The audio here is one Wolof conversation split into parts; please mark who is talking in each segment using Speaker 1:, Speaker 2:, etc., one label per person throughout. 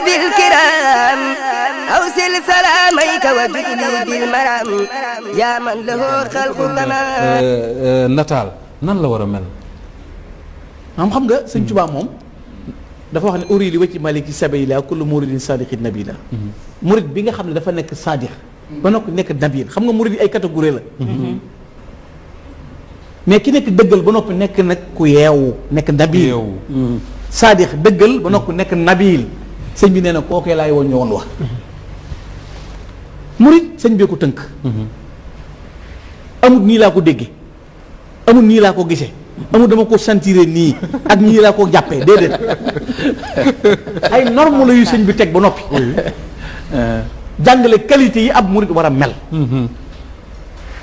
Speaker 1: سادة الكرام أوصل سلاميك وجدني بالمرام يا من له خلق تمام
Speaker 2: nataal nan la war a mel.
Speaker 3: xam nga sëñ Tuubaa moom dafa wax ne uri li wacci maliki sabila kullu muridin sadiqin nabila murid bi nga xam ne dafa nekk sadiq ba noppi nekk nabil xam nga murid yi ay catégorie la mais ki nekk dëggal ba noppi nekk nag ku yeewu nekk nabil sadiq dëggal ba noppi nekk nabil sëñ bi nee na kookee laay woon ñëwoon wax murid sëñ bee ko tënk amut nii laa ko déggee amut nii laa ko gisee amul dama ko sentiré nii ak nii laa ko jàppee déedéet ay normes la yu sëñ bi teg ba noppi jàngale qualité yi ab murid war a mel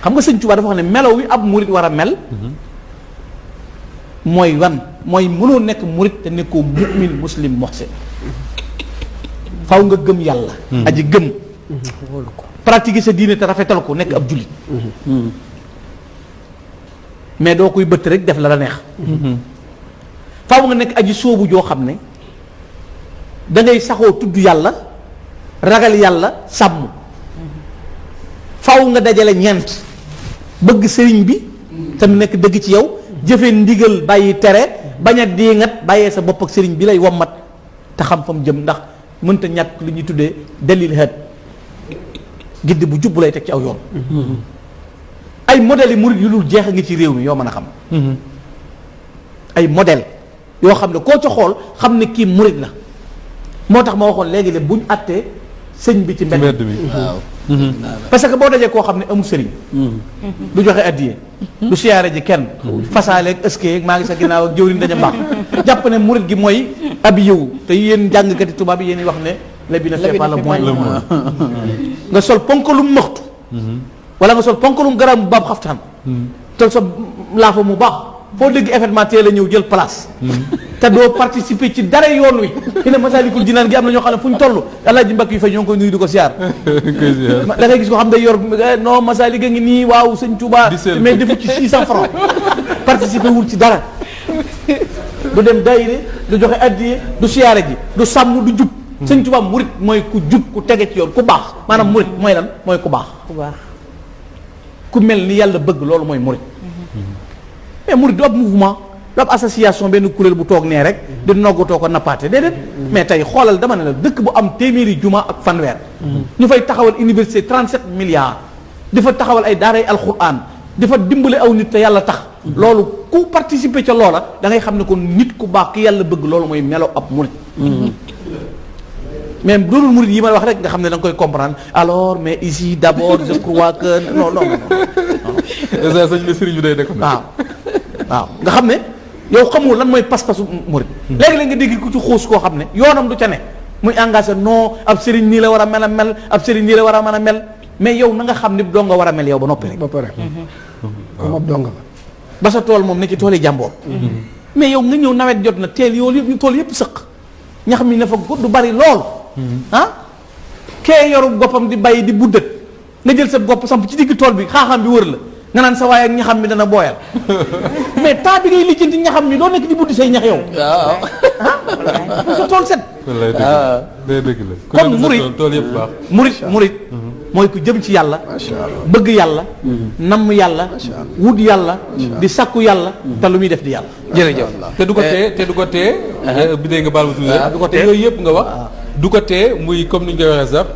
Speaker 3: xam nga sëñ Tuubaa dafa wax ne melaw wi ab murid war a mel mooy wan mooy mënoo nekk murid te nekkoo mu'min muslim muhsin faw nga gëm yàlla aji gëm pratiquer sa diine te rafetal ko nekk ab jullit mais doo koy bëtt rek def la la neex faaw nga nekk aji sóobu joo xam ne da ngay saxoo tudd yàlla ragal yàlla sàmm faaw nga dajale ñeent bëgg sëriñ bi te mu nekk dëgg ci yow jëfe ndigal bàyyi tere bañ a diingat bàyyee sa bopp ak sëriñ bi lay wommat te xam fa mu jëm ndax mënta ñàkk lu ñuy tuddee dalil hët giddi bu jub bu lay teg ci aw yoon ay modèles yi murid yu dul jeex a ngi ci réew mi yoo mën a xam ay modèle yoo xam ne koo ca xool xam ne kii murid la moo tax ma waxoon léegi le buñ àttee sëñ bi ci mbedd mi waaw parce que boo dajee koo xam ne amul sëriñ du joxe addiye du siyaare ji kenn fasaaleeg ëskee maa ngi sa ginnaaw ak jëwriñ daña mbaax jàpp ne murid gi mooy abi yow te yéen jàngkati tubaab yi yéen wax ne la bi na fait pas le moyen nga sol ponkalum maxtu wala nga sol ponkalum garam bu baab xaftaan te sa laafa mu baax foo dégg événement teel a ñëw jël place te doo participer ci dara yoon wi fi ne Masaalikul Jinaan gi am na ñoo xam ne fu ñu toll Alaaji Mbakk yi fa ñoo ngi koy nuyu di ko siyaar da ngay gis ko xam ne yor non Masaalik a ngi nii waaw sëñ Tuubaa mais defu ci 600 francs participer wul ci dara du dem daayire du joxe addiye du siyaare ji du sàmm du jub sëñ Tuubaa murit mooy ku jub ku tege ci yoon ku baax maanaam murit mooy lan mooy ku baax ku mel ni yàlla bëgg loolu mooy murit mais murit du ab mouvement du ab association benn kuréel bu toog nee rek di noggatoo ko nappaate déedéet mais tey xoolal dama ne la dëkk bu am téeméeri juma ak fanweer ñu fay taxawal université 37 milliards di fa taxawal ay daaray alxuraan di fa dimbale aw nit te yàlla tax loolu ku participer ca loola da ngay xam ne kon nit ku baax ki yàlla bëgg loolu mooy melo ab murit mais doonul murid yi may wax rek nga xam ne da nga koy comprendre alors mais ici d'abord je crois que non
Speaker 2: sëñ bi sëriñ bi day nekk
Speaker 3: waaw nga xam ne yow xamul lan mooy pas-pasu murid léegi-léeg nga dégg ku ci xuus koo xam ne yoonam du ca ne muy engagé non ab sëriñ nii la war a mel a mel ab sëriñ nii la war a mën a mel mais yow na nga xam ni doo nga war a mel yow ba noppi rek
Speaker 4: ba pare moom donga la
Speaker 3: ba sa tool moom ne ci tool yi jàmboor mais yow nga ñëw nawet jot na teel yoolu yëpp tool yëpp sëq ñax mi na fa du bari lool ah kee yoru goppam di bàyyi di buddat nga jël sa gopp samp ci digg tool bi xaaxam bi wër la nga naan sa waaye ak ñaxam mi dana booyal mais temps bi ngay lijjanti ñaxam mi doo nekk di buddi say ñax yow ah sa tool set
Speaker 2: dëgg la
Speaker 3: kon murit
Speaker 2: tool yëpp baax
Speaker 3: murit mooy ku jëm ci yàlla bëgg yàlla namm yàlla wut yàlla di sakku yàlla te lu muy def di yàlla
Speaker 2: jërëjëf te du ko tee bi dee nga baal ma tuuti du ko tee yooyu yëpp nga wax du ko tee muy comme ni ñu koy waxee sax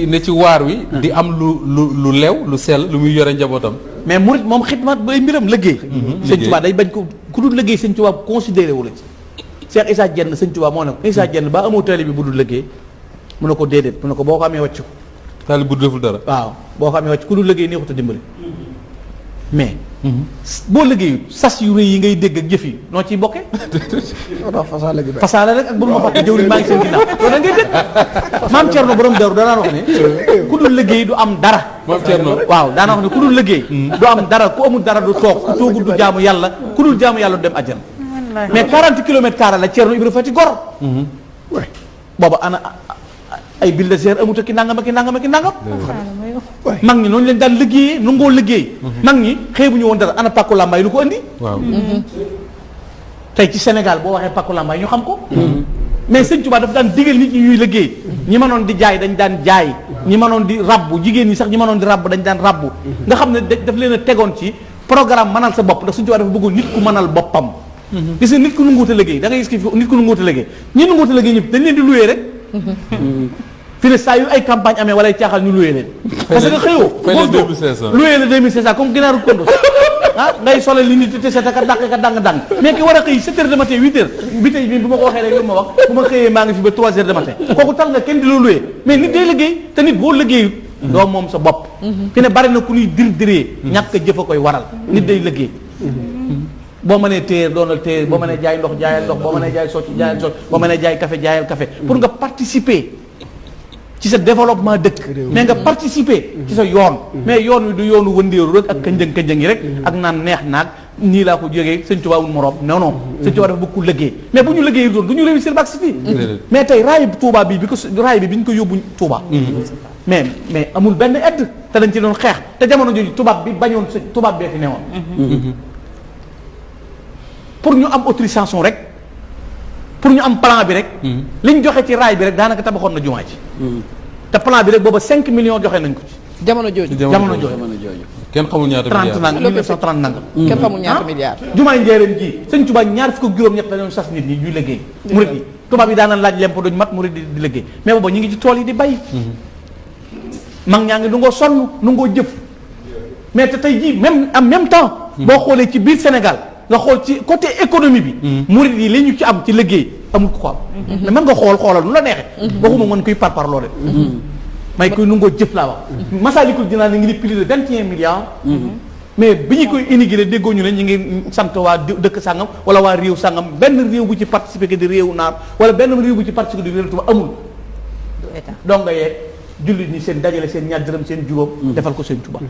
Speaker 2: ne ci waar wi di am lu lew lu sell lu muy yore njabootam
Speaker 3: mais murit moom xidmaat bay mbiram liggéey sëñ Tuubaa day bañ ko ku dul liggéey sëñ Tuubaa considéré wu la ci Cheikh Issa Diène sëñ Tuubaa moo ne ko Issa Diène ba amoo taalibe bi bu dul liggéey mu ne ko déedéet mu ne ko boo ko amee wàcc ko
Speaker 2: taalibe bu deful dara
Speaker 3: waaw boo ko amee wàcc ku dul liggéey neexut a dimbali mais boo liggéeyu sas yu rëy yi ngay dégg ak jëf yi noo ciy bokkee fasaale rek ak bul ma fàtte jëwriñ maa ngi seen ginnaaw loolu da ngay dégg maam Thierno borom daru danaan wax ne ku dul liggéey du am dara
Speaker 2: maam Thierno
Speaker 3: waaw daana wax ne ku dul liggéey du am dara ku amul dara du toog ku toogul du jaamu yàlla ku dul jaamu yàlla du dem àjjana mais 40 kilomètres carré la Thierno Ibra Fati gor booba ana ay bulldozer amut ki nangam ak ki nangam ak ki nangam mag ñi noonu leen daan liggéeyee nu ngoo liggéey mag ñi xëy bu ñu woon dara ana pàkku làmbaay lu ko andi
Speaker 2: waaw
Speaker 3: tey ci Sénégal boo waxee pàkku làmbaay ñu xam ko mais sëñ Tuubaa dafa daan digal nit ñi ñuy liggéey ñi mënoon di jaay dañ daan jaay ñi mënoon di rabbu jigéen ñi sax ñi mënoon di rabbu dañ daan rabbu nga xam ne daf leen a tegoon ci programme mënal sa bopp ndax sëñ Tuubaa dafa bëggoon nit ku mënal boppam gis nga nit ku nanguwut a liggéey da ngay gis ki nit ku nanguwut a liggéey ñi nanguwut a liggéey ñëpp dañ leen di loué rek fi ne saa yu ay campagne amee wala ay caaxal ñu loué leen parce que xëyoo loué la 2500 comme ginaaru kondo ngay solal li nit te seeta ka dàq ka dang mais ki war a xëy 7 heures de matin 8 heures bi tey bi bu ma ko waxee rek lu ma wax bu ma xëyee maa ngi fi ba 3 heures de matin kooku tal nga kenn di la loué mais nit day liggéey te nit boo liggéeyut doo moom sa bopp fi ne bari na ku ñuy diree ñàkk a jëf a koy waral nit day liggéey boo mënee téer doonal téer boo mënee jaay ndox jaayal ndox boo mënee jaay socc jaayal socc boo mënee jaay café jaayal café pour nga participer ci sa développement dëkk mais nga participer ci sa yoon mais yoon wi du yoonu wëndeeru rek ak kënjëng yi rek ak naan neex naag nii laa ko jógee sëñ Tuubaa wul morom non sëñ Tuubaa dafa bëgg ku liggéey mais bu ñu liggéey doon du ñu réussir bak si fii mais tey raay Tuubaa bi ko raay bi ñu ko yóbbu Tuubaa mais amul benn aide te dañ ci doon xeex te jamono jooju tubaab bi bañoon tubaab bee fi newoon pour ñu am autorisation rek pour ñu am plan bi rek li ñu joxe ci raay bi rek daanaka tabaxoon na jumaa ji te plan bi rek booba 5 millions joxe nañ ko ci
Speaker 5: jamono jooju
Speaker 2: kenn xamul ñaata
Speaker 3: 30 nangam 1930 nangam
Speaker 5: kenn xamul ñaata milliards
Speaker 3: jumaay njéeréem ji sëñ Tuubaa ñaar fukk ak juróom-ñett dañoo sas nit ñi ñuy liggéey murid yi tubaab yi daanaan laaj lemp duñ mat murid yi di liggéey mais booba ñu ngi ci tool yi di bay mag ñaa ngi nu ngoo sonn nu ngoo jëf mais te tey jii même en même temps boo xoolee ci biir Sénégal nga xool ci côté économie bi murid yi li ñu ci am ci liggéey amul ko am mais mën nga xoolal nu la neexee waxuma mën kuy parparloo rek may koy nu ngoo jëf laa wax Masaalikul Jinaan ngi ni plus de 21 milliards mais bi ñu koy inauguré déggoo ñu ne ñu ngi sant waa dëkk sàngam wala waa réew sàngam benn réew bu ci participé que di réewu naar wala benn réew bu ci participé di réew tubaab amul donc nga yeeg jullit ñi seen dajale seen ñaar dërëm seen juróom defal ko seen Tuubaa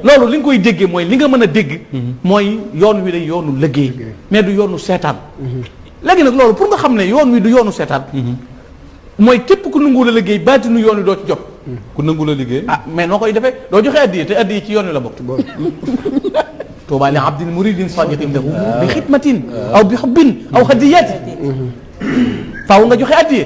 Speaker 3: loolu li nga koy déggee mooy li nga mën a dégg mooy yoon wi day yoonu liggéey mais du yoonu seetaan léegi nag loolu pour nga xam ne yoon wi du yoonu seetaan mooy képp ku nangu la liggéey baatinu yoon wi doo ci jot
Speaker 2: ku nangu la liggéey
Speaker 3: mais noo koy defee doo joxe addiya te addiya ci yoon wi la bokk tuubaa li abdin muridin sadiqin lahu bi xidmatin aw bi xubbin aw hadiyati faaw nga joxe addiya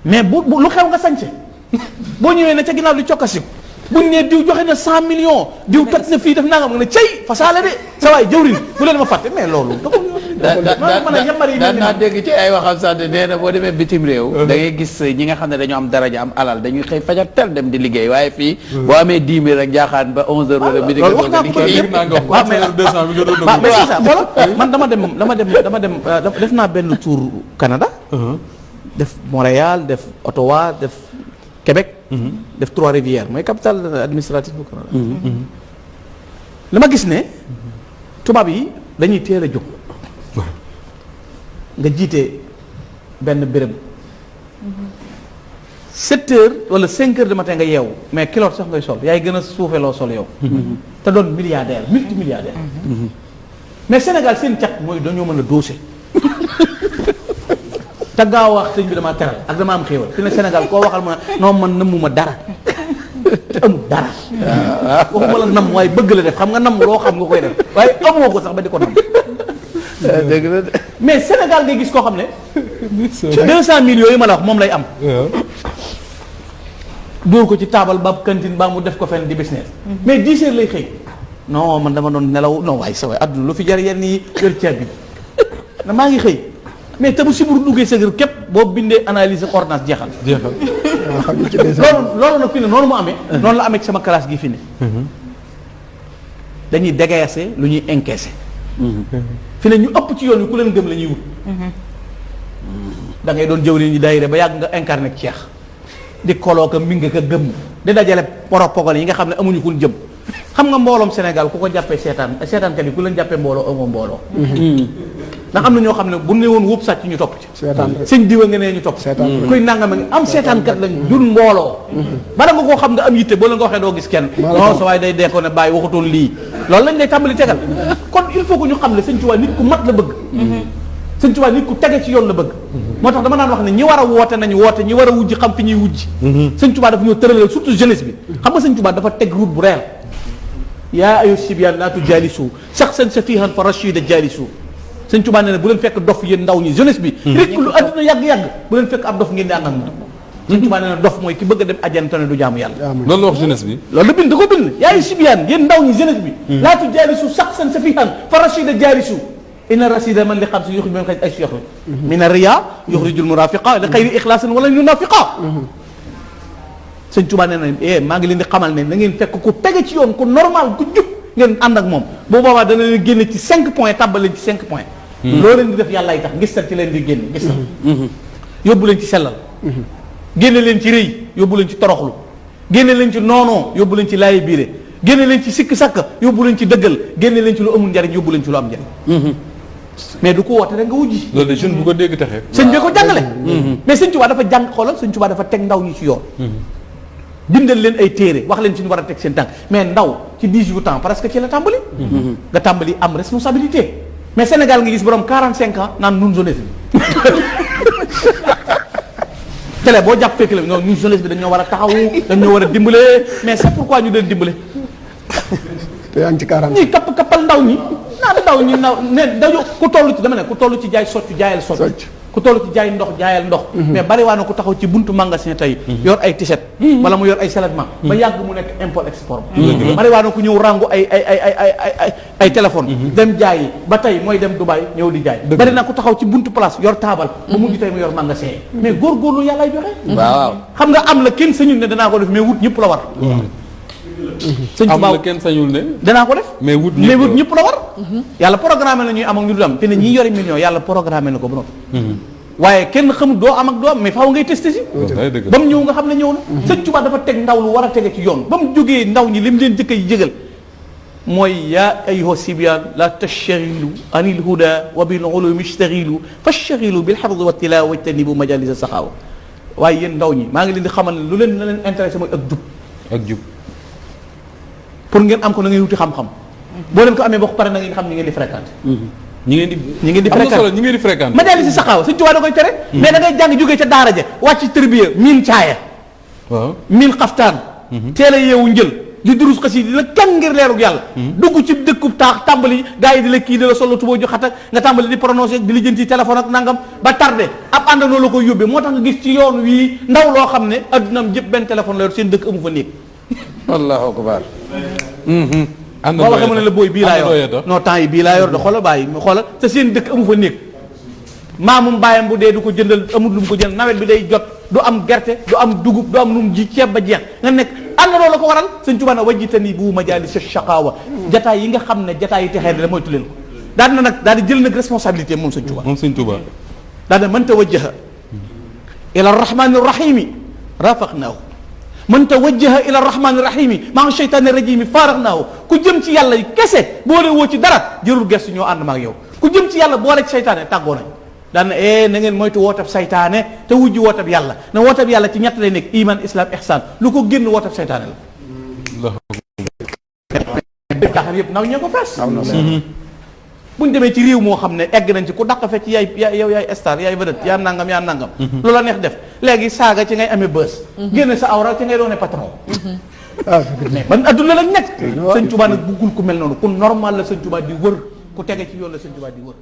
Speaker 3: mais bu lu xew nga sañse boo ñëwee ne ca ginnaaw di cokkasiku buñ ne diw joxe na 100 millions diw toj na fii def naa nga nga ne cey fasaale de sa waay jëwriñ bu leen ma fàtte mais loolu
Speaker 5: daan naa dégg ci ay waxam sax nee na boo demee bitim réew da ngay gis ñi nga xam ne dañoo am daraja am alal dañuy xëy fajar tel dem di liggéey waaye fii boo amee 10 000 rek jaaxaan ba 11 heures wala midi nga liggéey
Speaker 3: mais c'est ça xoolal man dama dem def naa benn tour Canada def Montréal def Ottawa def Québec def Trois-Rivières mooy capitale administrative bu Canada li ma gis ne tubaab yi dañuy teel a jóg nga jiite benn béréb 7 heures wala 5 heures de matin nga yeewu mais kiloot sax ngay sol yaay gën a suufee loo sol yow te doon milliardaire multimilliardaire mais Sénégal seen cat mooy dañoo mën a doose te gaaw wax sëñ bi damaa teral ak dama am xéewal fi ne Sénégal koo waxal ma non man nëmmuma dara te amul dara waxuma la nam waaye bëgg la def xam nga nam loo xam nga koy def waaye amoo ko sax ba di ko nam
Speaker 5: dëgg la
Speaker 3: mais Sénégal ngay gis koo xam ne 200 000 yooyu ma la wax moom lay am dóor ko ci taabal ba cantine ba mu def ko fenn di business mais 10 heures lay xëy non man dama doon nelaw non waaye sa waay adduna lu fi jar yenn yi yor ceeb bi na maa ngi xëy mais te bu siburu duggee sa kër képp boo bindee analyse ak ordonnance jeexal loolu nag fi ne noonu mu amee noonu la amee ci sama classe gi fi ne dañuy dégager lu ñuy encaisser fi ne ñu ëpp ci yoon wi ku leen gëm la ñuy wut da ngay doon jëwriñ ñi daayira ba yàgg nga incarné ak Cheikh di koloo ka mi nga ka gëm di dajale poropogal yi nga xam ne amuñu kun jëm xam nga mbooloom Sénégal ku ko jàppee seetaankat yi ku leen jàppee mbooloo amoo mbooloo ndax am na ñoo xam ne bu ne woon wóob sàcc ñu topp ci sëñ diwa nga nee ñu topp kuy nangam nga am seetaankat lañ dul mbooloo bala nga koo xam nga am yitte boo la nga waxee doo gis kenn non sa waaye day dee ko ne bàyyi waxutoon lii loolu lañ lay tàmbali tegal kon il faut que ñu xam ne sëñ Tuubaa nit ku mat la bëgg sëñ Tuubaa nit ku tege ci yoon la bëgg moo tax dama naan wax ne ñi war a woote nañu woote ñi war a wujji xam fi ñuy wujji sëñ Tuubaa dafa ñoo tëralal surtout jeunesse bi xam nga sëñ Tuubaa dafa teg route bu réel yaa ayu sibyaan laa tujaalisu saxsan safihan fa rashida jaalisu Sëñ Tuubaa nee na bu leen fekk dof yéen ndaw ñi jeunesse bi rek lu adduna yàgg-yàgg bu leen fekk ab dof ngeen di ànd ak moom Sëñ Tuubaa nee na dof mooy ki bëgg a dem àjjana te ne du jaamu yàlla
Speaker 2: loolu la wax jeunesse bi
Speaker 3: loolu la bind da ko bind yaayu sibiyaan yéen ndaw ñi jeunesse bi laa tu jaalisu saxsan safihan fa rachida jaalisu inna rasida man li xam si yuxrij man xaj ay cheikh min arriya yuxrijul murafiqa li xayri ixlaasin wala yunafiqa Sëñ Tuubaa nee na maa ngi leen di xamal ne na ngeen fekk ku tege ci yoon ku normal ku jub ngeen ànd ak moom boo boobaa dana leen génne ci 5 points tàbbal leen ci 5 points loo leen di def yàlla ay tax ngistal ci leen di génn ngistal yóbbu leen ci sellal génne leen ci rëy yóbbu leen ci toroxlu génne leen ci noonoo yóbbu leen ci laayi biire génne leen ci sikk sakk yóbbu leen ci dëggal génne leen ci lu amul njariñ yóbbu leen ci lu am njariñ mais du ko woote rek nga wujji
Speaker 2: loolu de jeune bu ko dégg taxee
Speaker 3: sëñ bi ko jàngale mais Sëñ Tuubaa dafa jàng xoolal Sëñ Tuubaa dafa teg ndaw ñi ci yoon bindal leen ay téere wax leen ci ñu war a teg seen tànk mais ndaw ci 18 ans parce que ci la tàmbali nga tàmbali am responsabilité mais Sénégal nga gis borom 45 ans naan nun jeunesse bi télé boo jàpp fekk la non ñun jeunesse bi dañoo war a taxawu dañoo war a dimbale mais c'est pourquoi ñu leen dimbale
Speaker 4: te yaa ngi ci 40
Speaker 3: ñii kappal ndaw ñi ndaw ñi ne dañu ku toll ci dama ne ku toll ci jaay soccu jaayal soccu ku toll ci jaay ndox jaayal ndox mais bari waa na ku taxaw ci buntu magasin tey yor ay t-shirt wala mu yor ay seulement ba yàgg mu nekk import export bari waa na ku ñëw rangu ay téléphone dem jaayi ba tey mooy dem Dubaï ñëw di jaay bari na ku taxaw ci buntu place yor taabal ba mujj tey mu yor magasin mais góorgóorlu yàlla ay joxe
Speaker 5: waaw
Speaker 3: xam nga am la kenn sañul ne danaa ko def mais wut ñëpp la war Sëñ
Speaker 2: am
Speaker 3: Tuubaa
Speaker 2: la kenn sañul ne
Speaker 3: danaa ko def
Speaker 2: mais wut
Speaker 3: ñëpp la war yàlla programmé na ñuy am ak ñu du am te ne ñi yori millions yàlla programmé na ko ba noppi waaye kenn xamul doo am ak doo am mais faaw ngay testé si ba mu ñëw nga xam ne ñëw na Sëñ Tuubaa dafa teg ndaw lu war a tege ci yoon ba mu jógee ndaw ñi li mu leen jëkk yi jégal mooy yaa ayyuha sibyaan la tashtagilu anil huda wa bil ulumi ishtagilu fashtagilu bil hifzi wa tilawa wajtanibu majalisa saxaawa waaye yéen ndaw ñi maa ngi leen di xamal ne lu leen na leen intéressé mooy ak jub pour ngeen am ko na ngeen wuti xam-xam boo leen ko amee ba pare na ngeen xam ni ngeen di fréquenté
Speaker 2: ñi ngeen di fréquenté
Speaker 3: majalis si saxaaw Sëñ Tuubaa da koy tere mais da ngay jàng jógee ca daara ja wàcc tërbiya miin caaya
Speaker 2: waaw
Speaker 3: miin xaftaan teel a yeewu njël di durus xasi di la kan ngir leerug yàlla dugg ci dëkkub taax tàmbali gars yi di la kii di la solo tuboo ju xat ak nga tàmbali di prononcé di li jën ci téléphone ak nangam ba tardé ab àndandoo la koy yóbbee moo tax nga gis ci yoon wii ndaw loo xam ne addunaam jëpp benn téléphone la yor seen dëkk amu fa néeg
Speaker 5: allahu akbar
Speaker 3: boo waxee mu ne la booy bii laa yor non temps yi bii laa yor da xoola bàyyi mu xoola te seen dëkk amu fa néeg maamum bàyyam bu dee du ko jëndal amul lu mu ko jënd nawet bi day jot du am gerte du am dugub du am lu mu ji ceeb ba jeex nga nekk àndandoo la ko waral Sëñ Tuubaa ne wajjitani bu majaalis shaqaawa jataay yi nga xam ne jataay yi texee da moytu leen ko daal na nag daal di jël nag responsabilité moom Sëñ Tuubaa daal na man tawajjaha ila rahmani rahimi rafaqnaahu man tawajjaha ila rahmani rahimi maa ngi sheytaani rajimi faaraxnaahu ku jëm ci yàlla kese boole woo ci dara jërul gestu ñoo ànd ma ak yow ku jëm ci yàlla boole ci seytaane tàggoo nañ daan na na ngeen moytu wootab saytaane te wujj wootab yàlla na wootab yàlla ci ñett lay nekk iman islam ihsan lu ko génn wootab saytaane la taxar yëpp naw ñee ko fees buñ demee ci réew moo xam ne egg nañ ci ku dàq fecc yaay star yaay vedette yaa nangam lu la neex def léegi saaga ci ngay amee bës génn sa awra ci ngay doone patron mais ban adduna lañ nekk Sëñ Tuubaa nag buggul ku mel noonu ku normal la Sëñ Tuubaa di wër ku tege ci yoon la Sëñ Tuubaa di wër